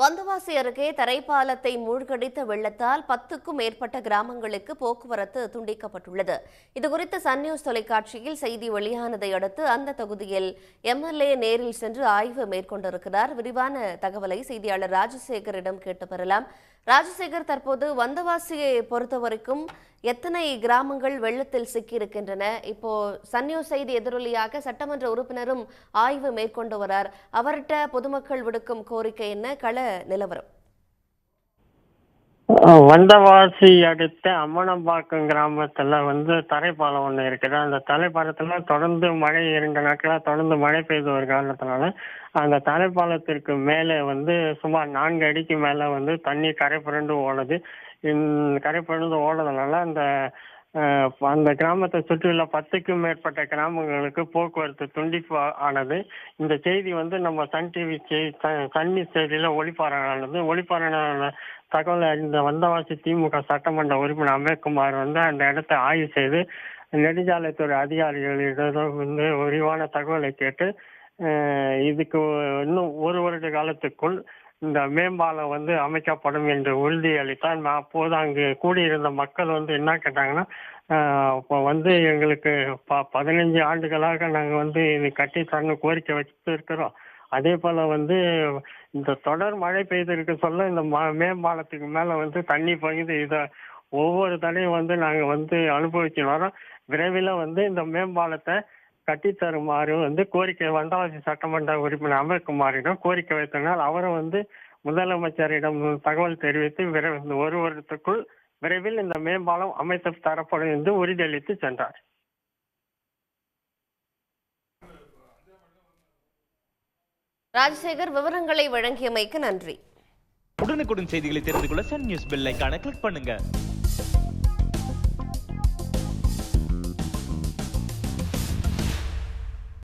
வந்தவாசி அருகே தரைப்பாலத்தை மூழ்கடித்த வெள்ளத்தால் 10க்கும் மேற்பட்ட கிராமங்களுக்கு போக்குவரத்து துண்டிக்கப்பட்டுள்ளது. இதுகுறித்து சன் நியூஸ் தொலைக்காட்சியில் செய்தி வெளியானதை அடுத்து அந்த தொகுதியில் எம்எல்ஏ நேரில் சென்று ஆய்வு மேற்கொண்டிருக்கிறார். விரிவான தகவலை செய்தியாளர் ராஜசேகரிடம் கேட்டு பெறலாம். ராஜசேகர், தற்போது வந்தவாசியை பொறுத்தவரைக்கும் எத்தனை கிராமங்கள் வெள்ளத்தில் சிக்கியிருக்கின்றன? இப்போ சன் நியூஸ் செய்தி எதிரொலியாக சட்டமன்ற உறுப்பினரும் ஆய்வு மேற்கொண்டு வரார். அவர்கிட்ட பொதுமக்கள் விடுக்கும் கோரிக்கை என்ன? கள நிலவரம். வந்தவாசி அடுத்த அம்மனம்பாக்கம் கிராமத்துல தரைப்பாலம் ஒண்ணு இருக்குது. அந்த தரைப்பாலத்துல தொடர்ந்து மழை 2 நாட்களா தொடர்ந்து மழை பெய்து ஒரு காரணத்தினால அந்த தரைப்பாலத்திற்கு மேலே சுமார் 4 அடிக்கு மேல தண்ணி கரை புரண்டு ஓடுது. கரை புரண்டு ஓடுறதுனால அந்த கிராமத்தை சுற்றியுள்ள 10க்கும் மேற்பட்ட கிராமங்களுக்கு போக்குவரத்து துண்டிப்பு ஆனது. இந்த செய்தி நம்ம சன் டிவி சன் நியூஸ் செய்தியில ஒளிபரப்பானது. தகவல் அறிந்த வந்தவாசி திமுக சட்டமன்ற உறுப்பினர் அம்பேத்குமார் அந்த இடத்தை ஆய்வு செய்து நெடுஞ்சாலைத்துறை அதிகாரிகளிடம் விரிவான தகவலை கேட்டு இதுக்கு இன்னும் 1 வருட காலத்துக்குள் இந்த மேம்பாலம் அமைக்கப்படும் என்று உறுதி அளித்தார். அப்போது அங்கு கூடியிருந்த மக்கள் என்ன கேட்டாங்கன்னா, இப்போ எங்களுக்கு 15 ஆண்டுகளாக நாங்கள் இது கட்டி தரணும் கோரிக்கை வச்சுட்டு இருக்கிறோம். அதே போல இந்த தொடர் மழை பெய்திருக்க சொல்ல இந்த மேம்பாலத்துக்கு மேல தண்ணி பகுதி இதை ஒவ்வொரு தடையும் நாங்க அனுபவிச்சு வரோம். விரைவில் இந்த மேம்பாலத்தை கட்டித்தருமாறு கோரிக்கை வந்தவாசி சட்டமன்ற உறுப்பினர் அம்பேத்குமாரிடம் கோரிக்கை வைத்தனால் அவரும் முதலமைச்சரிடம் தகவல் தெரிவித்து இந்த 1 வருடத்துக்குள் விரைவில் இந்த மேம்பாலம் அமைத்து தரப்படும் என்று உறுதியளித்து சென்றார். ராஜசேகர், விவரங்களை வழங்கியமைக்கு நன்றி. உடனுக்குடன் செய்திகளை தெரிந்து கொள்ள சன் நியூஸ் பெல் ஐகானை கிளிக் பண்ணுங்க.